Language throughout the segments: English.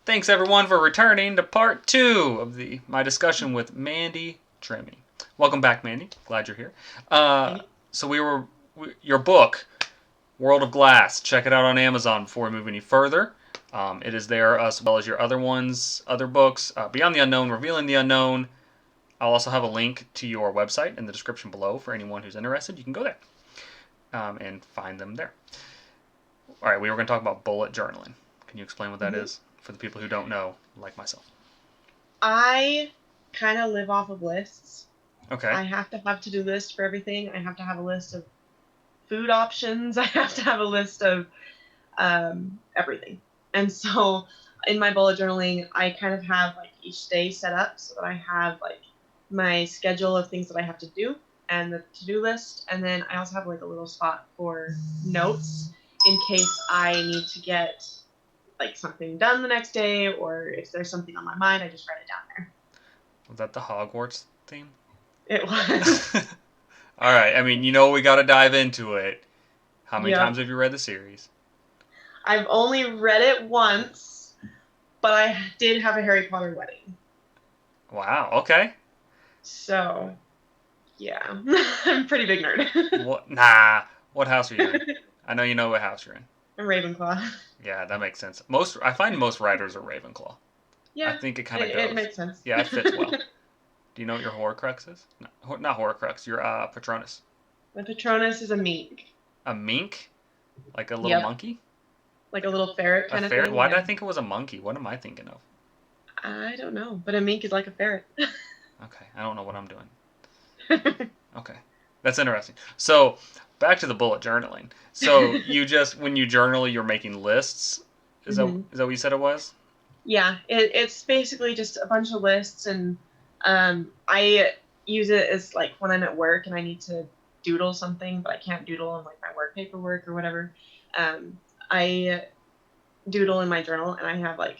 Thanks everyone for returning to part 2 of my discussion with Mandy Tremelling. Welcome back, Mandy. Glad you're here. Your book, World of Glass. Check it out on Amazon before we move any further. It is there as well as your other books, Beyond the Unknown, Revealing the Unknown. I'll also have a link to your website in the description below for anyone who's interested. You can go there and find them there. All right, we were going to talk about bullet journaling. Can you explain what that is for the people who don't know, like myself? I kind of live off of lists. Okay. I have to have to-do list for everything. I have to have a list of food options. I have to have a list of everything. And so in my bullet journaling, I kind of have like each day set up so that I have like my schedule of things that I have to do and the to-do list. And then I also have like a little spot for notes in case I need to get like something done the next day, or if there's something on my mind, I just write it down there. Was that the Hogwarts theme? It was. All right. I mean, we got to dive into it. How many times have you read the series? I've only read it once, but I did have a Harry Potter wedding. Wow. Okay. So, yeah. I'm a pretty big nerd. What? Nah. What house are you in? I know you know what house you're in. I'm Ravenclaw. Yeah, that makes sense. I find most writers are Ravenclaw. Yeah. I think it kind of goes. It makes sense. Yeah, it fits well. Do you know what your Horcrux is? No, not Horcrux. Your Patronus. My Patronus is a mink. A mink? Like a little monkey? Like a little ferret kind of ferret? thing. Why did I think it was a monkey? What am I thinking of? I don't know, but a mink is like a ferret. Okay, I don't know what I'm doing. Okay, that's interesting. So, back to the bullet journaling. So, when you journal, you're making lists? Is that what you said it was? Yeah, it's basically just a bunch of lists, and I use it as like when I'm at work and I need to doodle something, but I can't doodle on like my work paperwork or whatever. I doodle in my journal, and I have like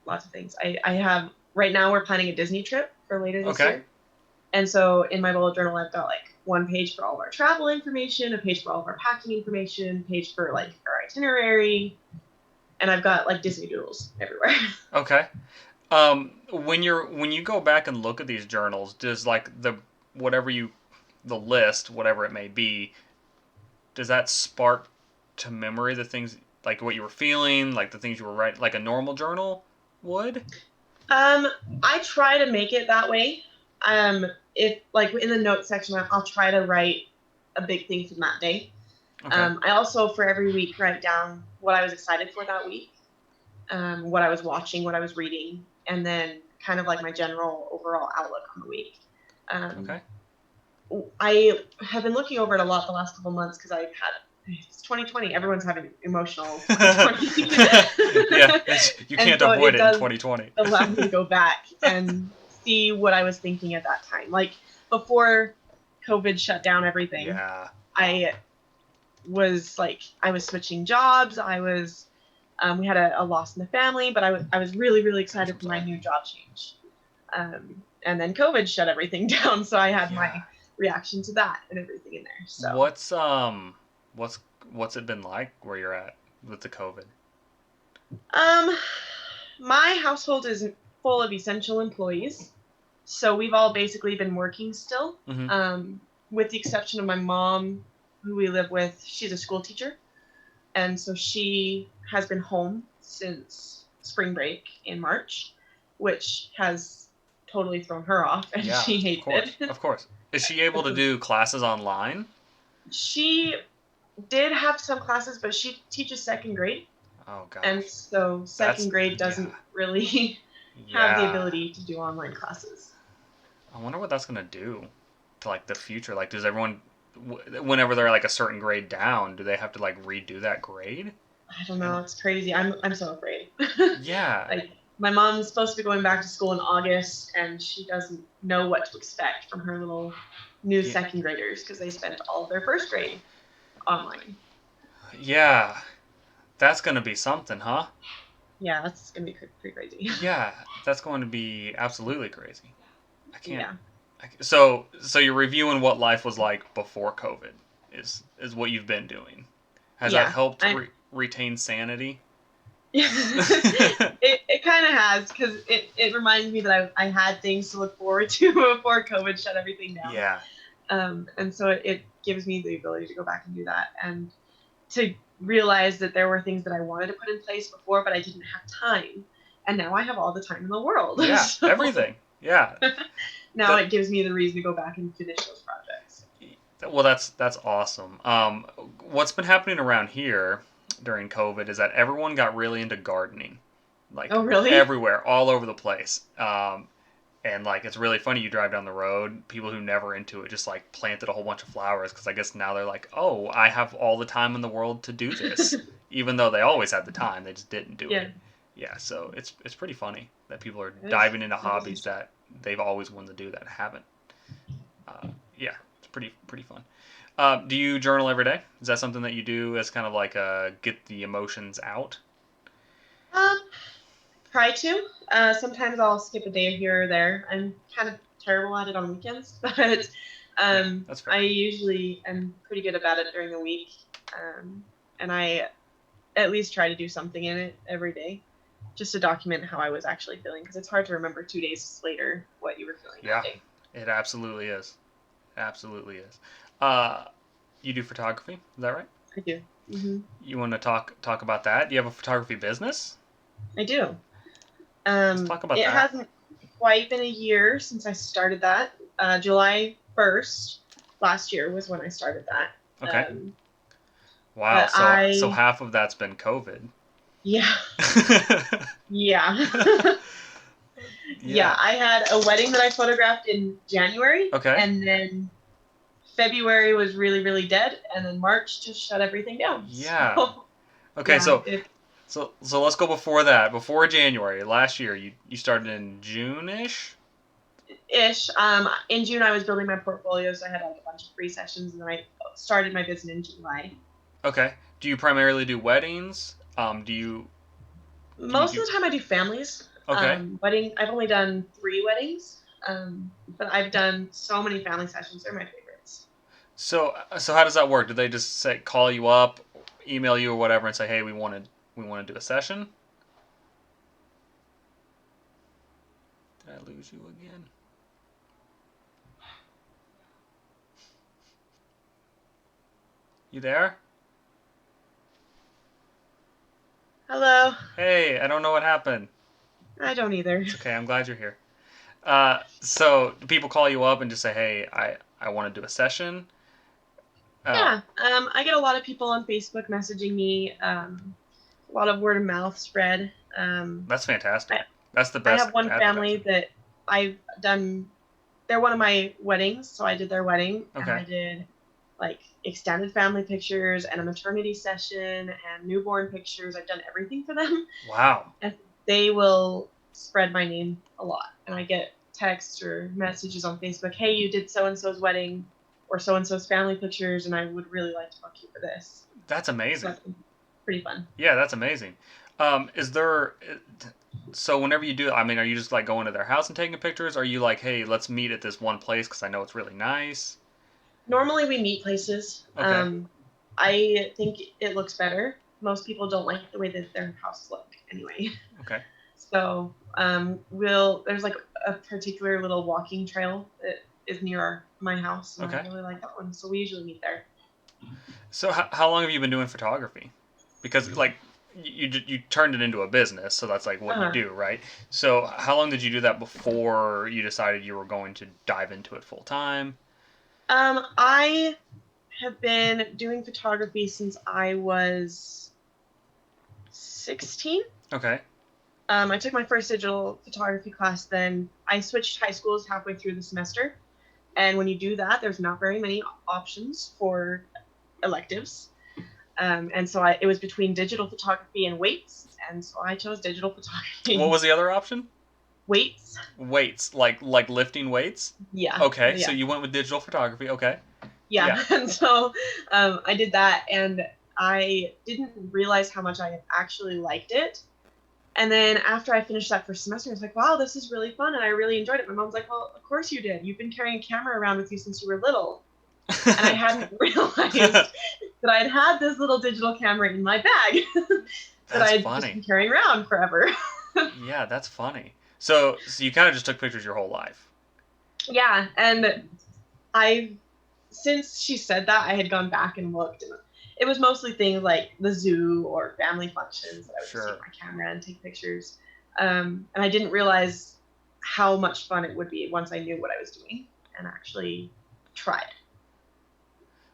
lots of things. I have right now we're planning a Disney trip for later this year, and so in my bullet journal I've got like one page for all of our travel information, a page for all of our packing information, a page for like our itinerary. And I've got like Disney doodles everywhere. Okay. When you go back and look at these journals, does like the list, whatever it may be, does that spark to memory the things like what you were feeling, like the things you were writing, like a normal journal would? I try to make it that way. If like in the notes section, I'll try to write a big thing from that day. Okay. I also for every week write down what I was excited for that week, what I was watching, what I was reading, and then kind of like my general overall outlook on the week. Okay. I have been looking over it a lot the last couple months because it's 2020. Everyone's having emotional 2020. Yeah, you can't avoid it in 2020. Allow me to go back and see what I was thinking at that time. Like before COVID shut down everything. Yeah. I was switching jobs. We had a loss in the family, but I was really, really excited for my new job change. And then COVID shut everything down. So I had my reaction to that and everything in there. So what's it been like where you're at with the COVID? My household is full of essential employees. So we've all basically been working still. Mm-hmm. With the exception of my mom, who we live with. She's a school teacher, and so she has been home since spring break in March, which has totally thrown her off, and she hates it. Of course. Is she able to do classes online? She did have some classes, but she teaches second grade. Oh, gosh. And so second grade doesn't really have the ability to do online classes. I wonder what that's going to do to like the future. Like, does everyone, whenever they're like a certain grade down, do they have to like redo that grade? I don't know. It's crazy. I'm so afraid. Yeah. Like my mom's supposed to be going back to school in August, and she doesn't know what to expect from her little new second graders because they spent all of their first grade online. Yeah. That's going to be something, huh? Yeah, that's going to be pretty crazy. Yeah, that's going to be absolutely crazy. I can't. Yeah. So you're reviewing what life was like before COVID is what you've been doing. Has that helped retain sanity? It kind of has, because it reminds me that I had things to look forward to before COVID shut everything down. Yeah. And so it gives me the ability to go back and do that, and to realize that there were things that I wanted to put in place before, but I didn't have time. And now I have all the time in the world. Yeah. So Everything. Yeah. now That, it gives me the reason to go back and finish those projects. well, that's awesome. What's been happening around here during COVID is that everyone got really into gardening, like Oh, really? everywhere, all over the place. And like it's really funny. You drive down the road, people who never into it just like planted a whole bunch of flowers because I guess now they're like, oh, I have all the time in the world to do this, even though they always had the time, they just didn't do it. Yeah, Yeah, so it's pretty funny that people are it is. diving into It is hobbies interesting. that they've always wanted to do that haven't. Yeah, it's pretty fun. Do you journal every day? Is that something that you do as kind of like get the emotions out? Um, Try to. Sometimes I'll skip a day here or there. I'm kind of terrible at it on weekends, but Yeah, that's I fair. usually am pretty good about it during the week. And I at least try to do something in it every day, just to document how I was actually feeling, because it's hard to remember 2 days later what you were feeling that Yeah, day. it absolutely is. Absolutely is. Uh, you do photography, is that right? I do. Hmm. You want to talk about that? Do you have a photography business? I do. Let's talk about It that. hasn't quite been a year since I started that. July 1st last year was when I started that. Okay. Wow. But So half of that's been COVID. yeah, yeah. Yeah, Yeah. I had a wedding that I photographed in January, Okay. and then February was really, really dead, and then March just shut everything down. Yeah. So, Okay. yeah, So let's go before that. Before January last year, you started in June ish. ish. In June, I was building my portfolio, so I had like a bunch of free sessions, and then I started my business in July. Okay. Do you primarily do weddings? Do you Most do? of the time, I do families. Okay. I've only done 3 weddings, but I've done so many family sessions. They're my favorites. So how does that work? Do they just say call you up, email you or whatever, and say, hey, we want to do a session? Did I lose you again? You there? Hello. Hey, I don't know what happened. I don't either. It's okay. I'm glad you're here. So people call you up and just say, "Hey, I want to do a session." Uh, Yeah, I get a lot of people on Facebook messaging me. A lot of word of mouth spread. that's fantastic. I, That's the I best have one family advertising. that I've done. They're one of my weddings, so I did their wedding, and Okay. I did like extended family pictures and a maternity session and newborn pictures. I've done everything for them, Wow. and they will spread my name a lot. And I get texts or messages on Facebook, "Hey, you did so and so's wedding, or so and so's family pictures, and I would really like to book you for this." That's So amazing. that's pretty fun. Yeah, that's amazing. Is there so whenever you do, I mean, are you just like going to their house and taking pictures? Or are you like, hey, let's meet at this one place because I know it's really nice? Normally, we meet places. Okay. I think it looks better. Most people don't like the way that their houses look anyway. Okay. So there's like a particular little walking trail that is near my house, and I Okay. really like that one. So we usually meet there. So how long have you been doing photography? Because like you turned it into a business, so that's like what you Uh-huh. do, right? So how long did you do that before you decided you were going to dive into it full time? I have been doing photography since I was 16. Okay. I took my first digital photography class. Then I switched high schools halfway through the semester. And when you do that, there's not very many options for electives. And so it was between digital photography and weights. And so I chose digital What photography. was the other option? Weights? Weights, like lifting weights. Yeah. Okay, so Yeah. you went with digital photography. Okay. Yeah. Yeah. And so I did that. And I didn't realize how much I actually liked it. And then after I finished that first semester, I was like, wow, this is really fun. And I really enjoyed it. My mom's like, well, of course you did. You've been carrying a camera around with you since you were little. And I hadn't realized that I had this little digital camera in my bag. that That's I had just funny. been carrying around forever. Yeah, that's funny. So you kind of just took pictures your whole life. Yeah, and I since she said that, I had gone back and looked, and it was mostly things like the zoo or family functions that I would just take Sure. my camera and take pictures. And I didn't realize how much fun it would be once I knew what I was doing and actually tried.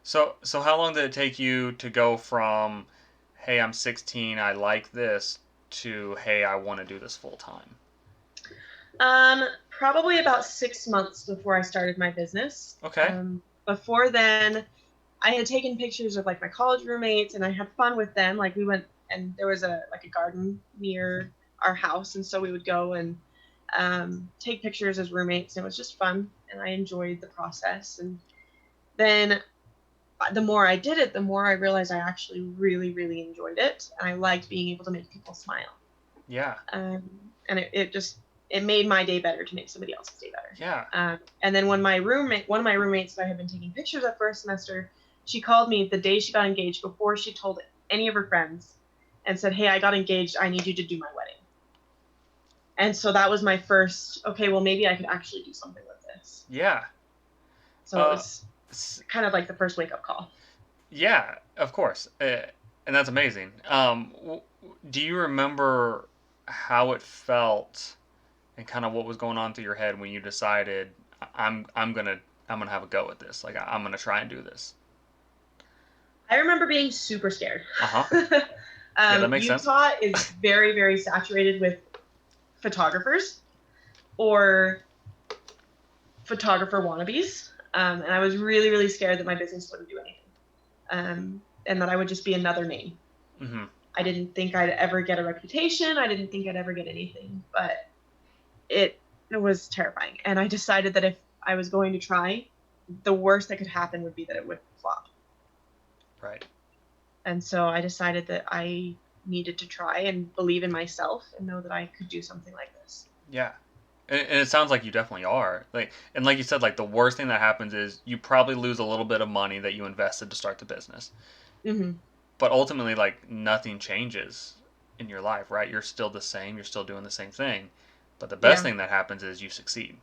So how long did it take you to go from, hey, I'm 16, I like this, to, hey, I want to do this full time? Probably about 6 months before I started my business. Okay. Before then, I had taken pictures of like my college roommates, and I had fun with them. Like we went, and there was a garden near our house, and so we would go and take pictures as roommates, and it was just fun, and I enjoyed the process. And then the more I did it, the more I realized I actually really, really enjoyed it, and I liked being able to make people smile. Yeah. And it just it made my day better to make somebody else's day better. Yeah. And then when one of my roommates that I had been taking pictures of first semester, she called me the day she got engaged before she told any of her friends, and said, "Hey, I got engaged. I need you to do my wedding." And so that was my first. Okay, well maybe I could actually do something with this. Yeah. So it Uh, was kind of like the first wake up call. yeah, of course. And that's amazing. Do you remember how it felt and kind of what was going on through your head when you decided I'm gonna I'm gonna have a go at this. Like I'm gonna try and do this. I remember being super scared. Uh huh. Yeah, that makes sense. Utah is very, very saturated with photographers or photographer wannabes. And I was really, really scared that my business wouldn't do anything, and that I would just be another name. Mm-hmm. I didn't think I'd ever get a reputation. I didn't think I'd ever get anything, but it, it was terrifying. And I decided that if I was going to try, the worst that could happen would be that it would flop. Right. And so I decided that I needed to try and believe in myself and know that I could do something like this. Yeah. And it sounds like you definitely are. Like you said, like the worst thing that happens is you probably lose a little bit of money that you invested to start the business. Mm-hmm. But ultimately, like nothing changes in your life, right? You're still the same. You're still doing the same thing. But the best Yeah, thing that happens is you succeed.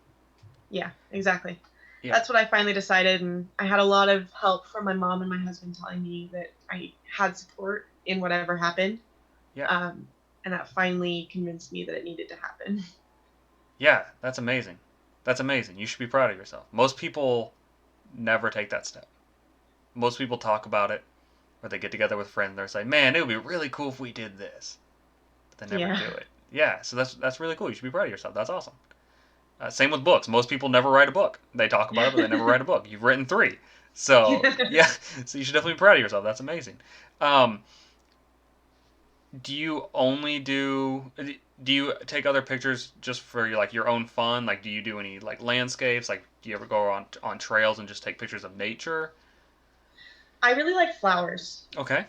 yeah, exactly. Yeah. That's what I finally decided, and I had a lot of help from my mom and my husband telling me that I had support in whatever happened, Yeah. um, and that finally convinced me that it needed to happen. Yeah. That's amazing. That's amazing. You should be proud of yourself. Most people never take that step. Most people talk about it, or they get together with friends and they're like, "Man, it would be really cool if we did this," but they never Yeah. do it. Yeah, so that's really cool. You should be proud of yourself. That's awesome. Same with books. Most people never write a book. They talk about it, but they never write a book. You've written three, so yeah. So you should definitely be proud of yourself. That's amazing. Um, do you only do you take other pictures just for like your own fun? Like, do you do any like landscapes? Like, do you ever go on trails and just take pictures of nature? I really like flowers. Okay.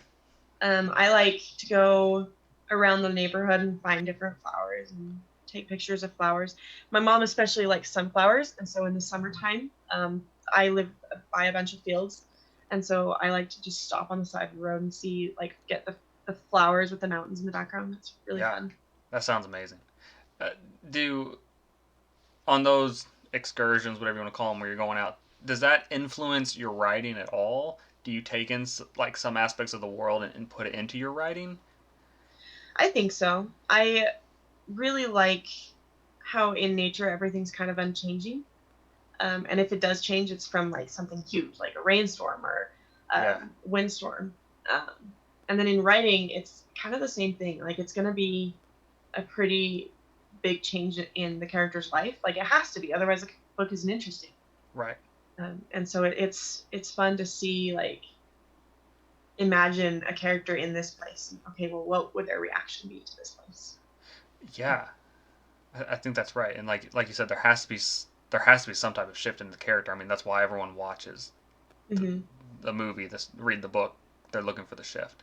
I like to go around the neighborhood and find different flowers and take pictures of flowers. My mom especially likes sunflowers, and so in the summertime, I live by a bunch of fields, and so I like to just stop on the side of the road and see, like, get the flowers with the mountains in the background. It's really Yeah, fun. that sounds amazing. Uh, do on those excursions, whatever you want to call them, where you're going out, does that influence your writing at all? Do you take in like some aspects of the world and put it into your writing? I think so. I really like how in nature everything's kind of unchanging. And if it does change, it's from like something huge, like a rainstorm or Yeah, windstorm. Um, and then in writing, it's kind of the same thing. Like it's going to be a pretty big change in the character's life. Like it has to be, otherwise the book isn't interesting. right. And so it's fun to see, like, imagine a character in this place. Okay, well, what would their reaction be to this place? Yeah, I think that's right. And like you said, there has to be some type of shift in the character. I mean, that's why everyone watches the, Mm-hmm. the movie, this read the book. They're looking for the shift.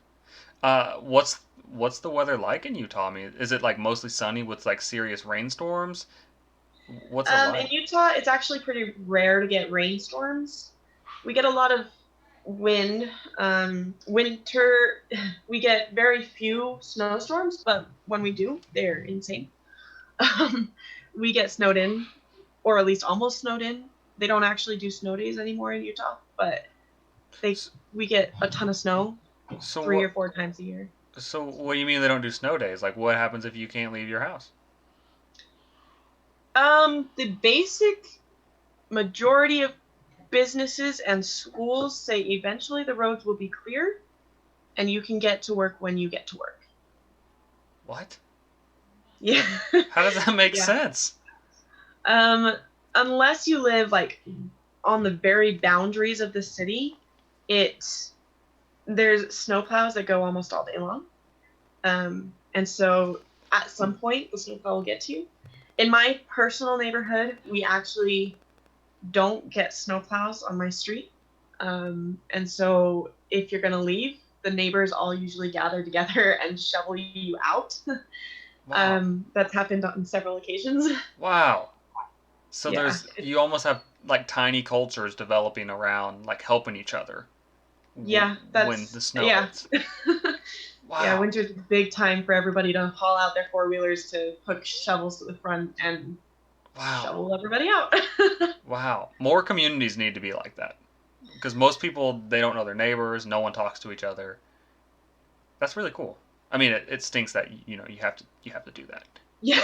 What's the weather like in Utah? I mean, is it like mostly sunny with like serious rainstorms? What's it In like? Utah, it's actually pretty rare to get rainstorms. We get a lot of Wind. Winter, we get very few snowstorms, but when we do, they're insane. Um, we get snowed in, or at least almost snowed in. They don't actually do snow days anymore in Utah, but they S- we get a ton of snow So 3 or 4 times a year. what do you mean they don't do snow days? Like, what happens if you can't leave your house? The basic majority of businesses and schools say eventually the roads will be clear and you can get to work when you get to work. What? Yeah. How does that make Yeah. sense? Um, unless you live like on the very boundaries of the city, it there's snowplows that go almost all day long. And so at some point the snowplow will get to you. In my personal neighborhood, we actually don't get snowplows on my street. And so if you're going to leave, the neighbors all usually gather together and shovel you out. Wow. That's happened on several occasions. Wow. So Yeah. you almost have like tiny cultures developing around like helping each other Yeah, when that's the snow yeah. hits. Yeah, Wow. winter's a big time for everybody to haul out their four-wheelers to hook shovels to the front and Wow. shovel everybody out. Wow. More communities need to be like that because most people they don't know their neighbors, no one talks to each other. That's really cool. I mean, it stinks that you have to do that, Yeah.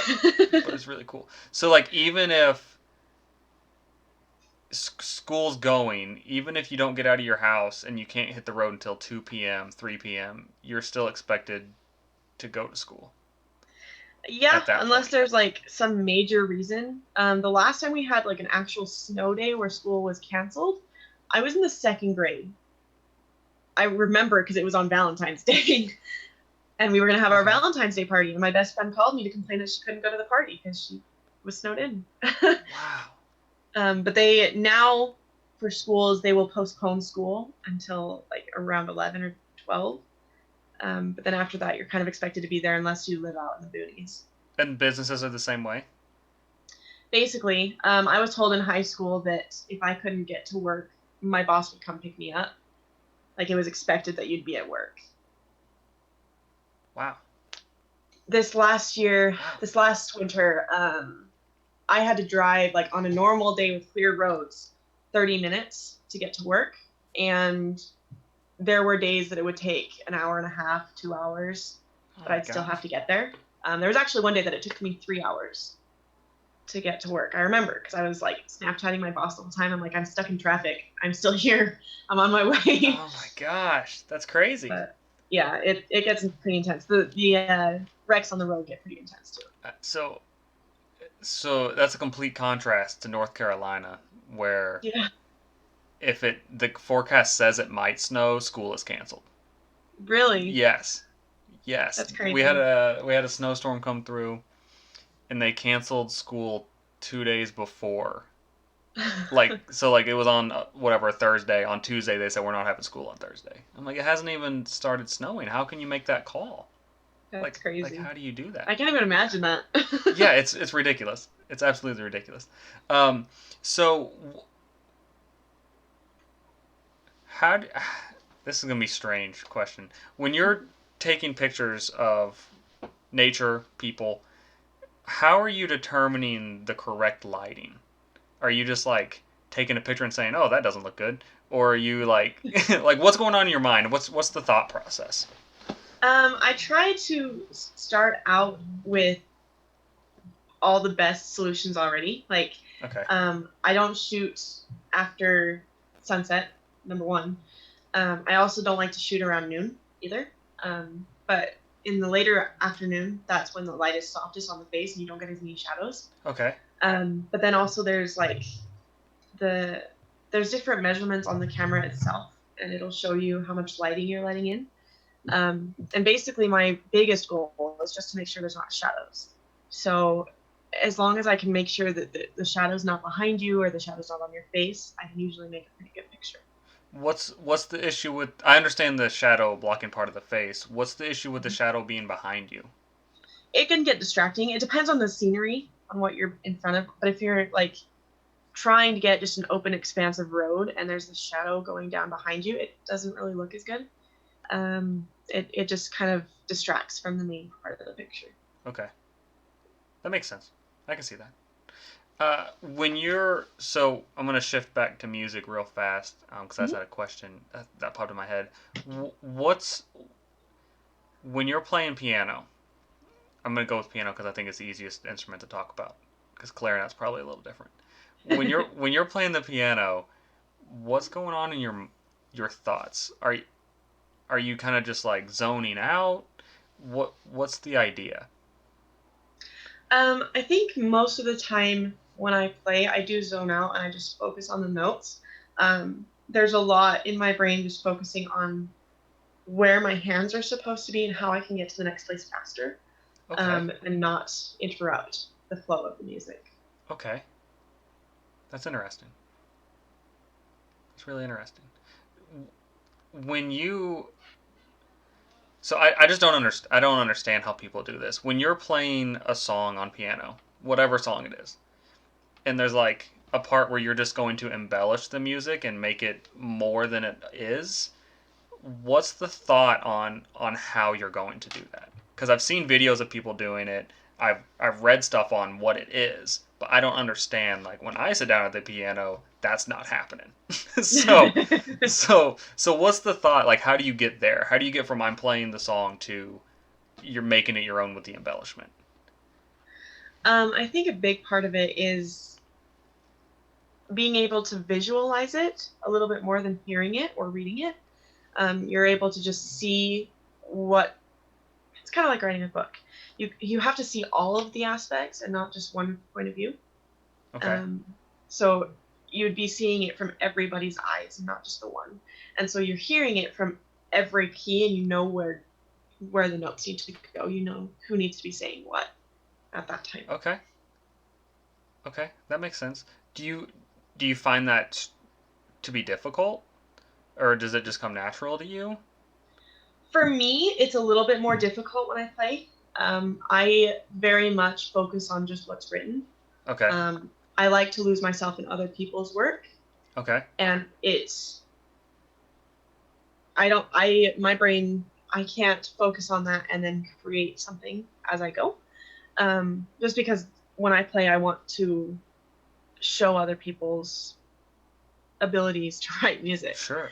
but it's really cool. So like even if school's going, even if you don't get out of your house and you can't hit the road until 2 p.m., 3 p.m., you're still expected to go to school Yeah, at that unless point. there's like some major reason. The last time we had like an actual snow day where school was canceled, I was in the second grade. I remember because it was on Valentine's Day, and we were gonna have our Okay. Valentine's Day party. And my best friend called me to complain that she couldn't go to the party because she was snowed in. Wow. But they now for schools they will postpone school until like around 11 or 12. But then after that, you're kind of expected to be there unless you live out in the boonies. And businesses are the same way. Basically, I was told in high school that if I couldn't get to work, my boss would come pick me up. Like it was expected that you'd be at work. Wow. This last year, Wow. this last winter, I had to drive like on a normal day with clear roads, 30 minutes to get to work, and there were days that it would take an hour and a half, 2 hours, Oh but my I'd still have gosh. to get there. There was actually one day that it took me 3 hours to get to work. I remember because I was like Snapchatting my boss all the time. I'm like, I'm stuck in traffic. I'm still here. I'm on my way. Oh my gosh. That's crazy. But yeah, it gets pretty intense. The wrecks on the road get pretty intense too. So that's a complete contrast to North Carolina where Yeah, if the forecast says it might snow, school is canceled. really, Yes. Yes. that's We had crazy. a snowstorm come through and they canceled school 2 days before. Like it was on whatever Thursday. On Tuesday they said we're not having school on Thursday. I'm like it hasn't even started snowing. How can you make that call? That's Like crazy. how do you do that? I can't even imagine that. Yeah, it's ridiculous. It's absolutely ridiculous. Um, so how do, this is gonna be a strange question. When you're taking pictures of nature, people, how are you determining the correct lighting? Are you just like taking a picture and saying, "Oh, that doesn't look good," or are you like, like what's going on in your mind? What's the thought process? I try to start out with all the best solutions already. Like, Okay. I don't shoot after sunset, number one. I also don't like to shoot around noon either. But in the later afternoon, that's when the light is softest on the face and you don't get as many shadows. Okay. But then also there's like the there's different measurements on the camera itself, and it'll show you how much lighting you're letting in. And basically, my biggest goal is just to make sure there's not shadows. So as long as I can make sure that the shadow's not behind you or the shadow's not on your face, I can usually make a pretty good picture. What's the issue with? I understand the shadow blocking part of the face. What's the issue with the shadow being behind you? It can get distracting. It depends on the scenery, on what you're in front of. But if you're like trying to get just an open, expansive road and there's the shadow going down behind you, it doesn't really look as good. It just kind of distracts from the main part of the picture. Okay, that makes sense. I can see that. When you're so, I'm gonna shift back to music real fast because that's Mm-hmm. had a question that popped in my head. What's when you're playing piano? I'm gonna go with piano because I think it's the easiest instrument to talk about. Because clarinet's probably a little different. When you're playing the piano, what's going on in your thoughts? Are you kind of just like zoning out? What's the idea? I think most of the time when I play, I do zone out and I just focus on the notes. There's a lot in my brain just focusing on where my hands are supposed to be and how I can get to the next place faster, Okay, and not interrupt the flow of the music. okay, that's interesting. It's really interesting. When you so I just don't understand. I don't understand how people do this. When you're playing a song on piano, whatever song it is, and there's like a part where you're just going to embellish the music and make it more than it is, what's the thought on how you're going to do that? Because I've seen videos of people doing it. I've read stuff on what it is, but I don't understand. Like when I sit down at the piano, that's not happening. so so what's the thought? Like how do you get there? How do you get from I'm playing the song to you're making it your own with the embellishment? I think a big part of it is being able to visualize it a little bit more than hearing it or reading it. You're able to just see what it's kind of like writing a book. You have to see all of the aspects and not just one point of view. Okay. Um, so you'd be seeing it from everybody's eyes and not just the one. And so you're hearing it from every key, and you know where the notes need to go. You know who needs to be saying what at that time. Okay. Okay. That makes sense. Do you find that to be difficult, or does it just come natural to you? For me, it's a little bit more difficult when I play. I very much focus on just what's written. Okay. I like to lose myself in other people's work, Okay. and it's I don't I my brain I can't focus on that and then create something as I go. Just because when I play, I want to show other people's abilities to write music. Sure.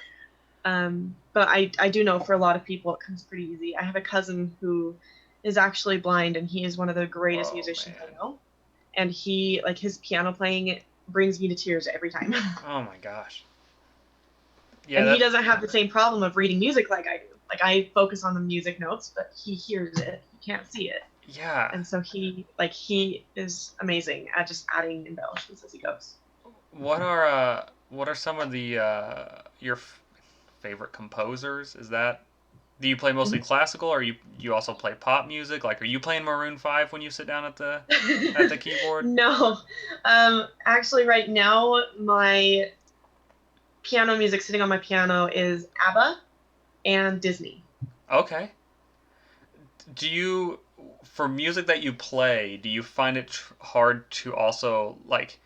But I do know for a lot of people it comes pretty easy. I have a cousin who is actually blind, and he is one of the greatest Whoa, musicians I man. know. And he like his piano playing brings me to tears every time. Oh my gosh. Yeah, And he that doesn't have the same problem of reading music like I do. Like I focus on the music notes, but he hears it. He can't see it. yeah. And so he is amazing at just adding embellishments as he goes. What are some of the your favorite composers? Is that do you play mostly classical or you also play pop music? Like are you playing Maroon 5 when you sit down at the keyboard? No, actually, right now my piano music sitting on my piano is ABBA and Disney. Okay. Do you for music that you play, do you find it hard to also like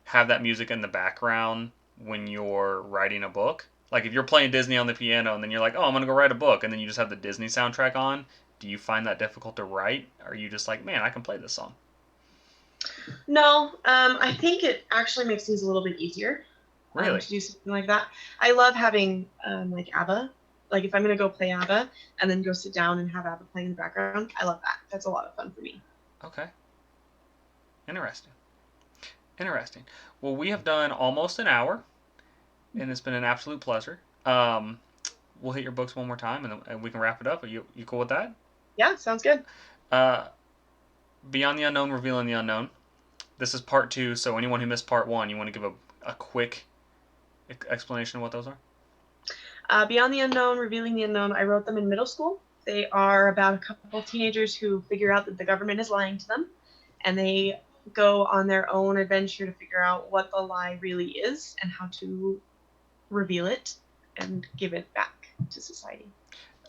have that music in the background when you're writing a book? Like if you're playing Disney on the piano and then you're like, "Oh, I'm going to go write a book." And then you just have the Disney soundtrack on, do you find that difficult to write? Or are you just like, "Man, I can play this song." No, I think it actually makes things a little bit easier Really? to do something like that. I love having like ABBA. Like if I'm gonna go play ABBA and then go sit down and have ABBA playing in the background, I love that. That's a lot of fun for me. Okay. Interesting. Interesting. Well, we have done almost an hour and it's been an absolute pleasure. We'll hit your books one more time and we can wrap it up. Are you cool with that? Yeah, sounds good. Uh, Beyond the Unknown, Revealing the Unknown. This is part two, so anyone who missed part one, you want to give a quick explanation of what those are? Beyond the Unknown, Revealing the Unknown, I wrote them in middle school. They are about a couple of teenagers who figure out that the government is lying to them, and they go on their own adventure to figure out what the lie really is and how to reveal it and give it back to society.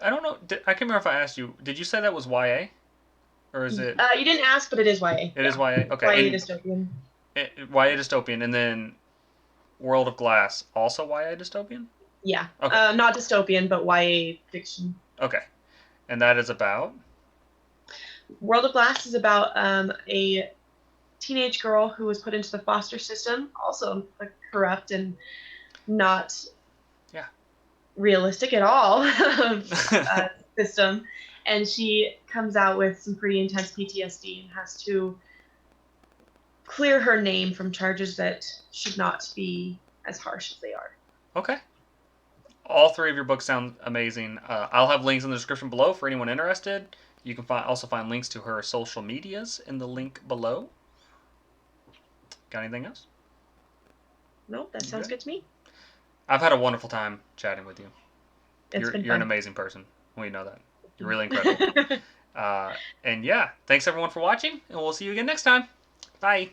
I don't know. I can't remember if I asked you. Did you say that was YA, or is it? You didn't ask, but it is YA. It is Yeah, YA. YA Okay, dystopian. YA dystopian, and then World of Glass, also YA dystopian? Yeah. Okay. Not dystopian, but YA fiction. Okay. And that is about? World of Glass is about a teenage girl who was put into the foster system, also corrupt and not Yeah. realistic at all system. And she comes out with some pretty intense PTSD and has to clear her name from charges that should not be as harsh as they are. Okay. All three of your books sound amazing. I'll have links in the description below for anyone interested. You can also find links to her social medias in the link below. Got anything else? Nope, that sounds good to me. I've had a wonderful time chatting with you. It's been You're fun. an amazing person. We know that. You're really incredible. And yeah, thanks everyone for watching, and we'll see you again next time. Bye.